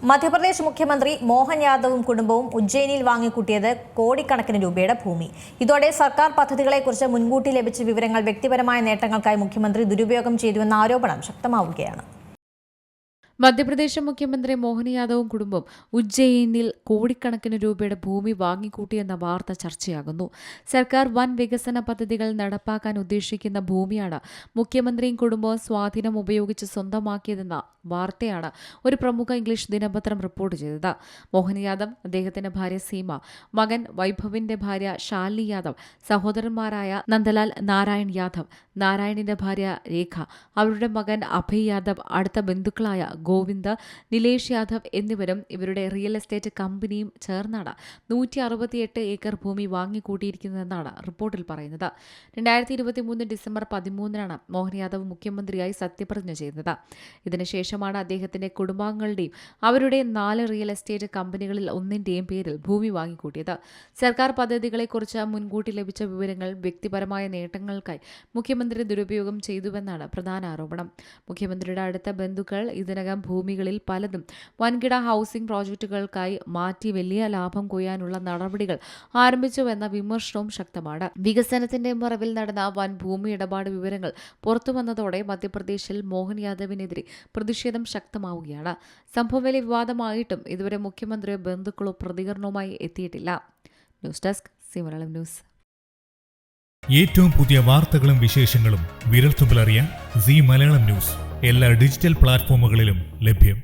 മധ്യപ്രദേശ് മുഖ്യമന്ത്രി മോഹൻ യാദവും കുടുംബവും ഉജ്ജയിനിൽ വാങ്ങിക്കൂട്ടിയത് കോടിക്കണക്കിന് രൂപയുടെ ഭൂമി. ഇതോടെ സർക്കാർ പദ്ധതികളെക്കുറിച്ച് മുൻകൂട്ടി ലഭിച്ച വിവരങ്ങൾ വ്യക്തിപരമായ നേട്ടങ്ങൾക്കായി മുഖ്യമന്ത്രി ദുരുപയോഗം ചെയ്തുവെന്ന ആരോപണം ശക്തമാവുകയാണ്. മധ്യപ്രദേശ് മുഖ്യമന്ത്രി മോഹൻ യാദവും കുടുംബം ഉജ്ജയിനിൽ കോടിക്കണക്കിന് രൂപയുടെ ഭൂമി വാങ്ങിക്കൂട്ടിയെന്ന വാർത്ത ചർച്ചയാകുന്നു. സർക്കാർ വൻ വികസന പദ്ധതികൾ നടപ്പാക്കാൻ ഉദ്ദേശിക്കുന്ന ഭൂമിയാണ് മുഖ്യമന്ത്രിയും കുടുംബവും സ്വാധീനം ഉപയോഗിച്ച് സ്വന്തമാക്കിയതെന്ന വാർത്തയാണ് ഒരു പ്രമുഖ ഇംഗ്ലീഷ് ദിനപത്രം റിപ്പോർട്ട് ചെയ്തത്. മോഹൻ യാദവ്, അദ്ദേഹത്തിന്റെ ഭാര്യ സീമ, മകൻ വൈഭവിന്റെ ഭാര്യ ശാലിനി യാദവ്, സഹോദരന്മാരായ നന്ദലാൽ നാരായൺ യാദവ്, നാരായണിന്റെ ഭാര്യ രേഖ, അവരുടെ മകൻ അഭയ് യാദവ്, അടുത്ത ബന്ധുക്കളായ ഗോവിന്ദ്, നിലേഷ് യാദവ് എന്നിവരും ഇവരുടെ റിയൽ എസ്റ്റേറ്റ് കമ്പനിയും ചേർന്നാണ് 168 ഏക്കർ ഭൂമി വാങ്ങിക്കൂട്ടിയിരിക്കുന്നതെന്നാണ് റിപ്പോർട്ടിൽ പറയുന്നത്. 2023 ഡിസംബർ 13 മോഹൻ യാദവ് മുഖ്യമന്ത്രിയായി സത്യപ്രതിജ്ഞ ചെയ്യുന്നത്. ഇതിനുശേഷമാണ് അദ്ദേഹത്തിന്റെ കുടുംബാംഗങ്ങളുടെയും അവരുടെ 4 റിയൽ എസ്റ്റേറ്റ് കമ്പനികളിൽ ഒന്നിന്റെയും പേരിൽ ഭൂമി വാങ്ങിക്കൂട്ടിയത്. സർക്കാർ പദ്ധതികളെക്കുറിച്ച് മുൻകൂട്ടി ലഭിച്ച വിവരങ്ങൾ വ്യക്തിപരമായ നേട്ടങ്ങൾക്കായി മുഖ്യമന്ത്രി ദുരുപയോഗം ചെയ്തുവെന്നാണ് പ്രധാന ആരോപണം. മുഖ്യമന്ത്രിയുടെ അടുത്ത ബന്ധുക്കൾ ഇതിനകം ഭൂമികളിൽ പലതും വൻകിട ഹൌസിംഗ് പ്രോജക്റ്റുകൾക്കായി മാറ്റി വലിയ ലാഭം കൊയ്യാനുള്ള നടപടികൾ ആരംഭിച്ചുവെന്ന വിമർശനവും ശക്തമാണ്. വികസനത്തിന്റെ മറവിൽ നടന്ന വൻ ഭൂമി ഇടപാട് വിവരങ്ങൾ പുറത്തുവന്നതോടെ മധ്യപ്രദേശിൽ മോഹൻ യാദവിനെതിരെ പ്രതിഷേധം ശക്തമാവുകയാണ്. സംഭവം വലിയ വിവാദമായിട്ടും ഇതുവരെ മുഖ്യമന്ത്രിയോ ബന്ധുക്കളോ പ്രതികരണവുമായി എത്തിയിട്ടില്ല. News desk C Malayalam news. ഏറ്റവും പുതിയ വാർത്തകളും വിശേഷങ്ങളും വിരൽത്തുമ്പിലറിയാൻ സി മലയാളം ന്യൂസ് എല്ലാ ഡിജിറ്റൽ പ്ലാറ്റ്ഫോമുകളിലും ലഭ്യം.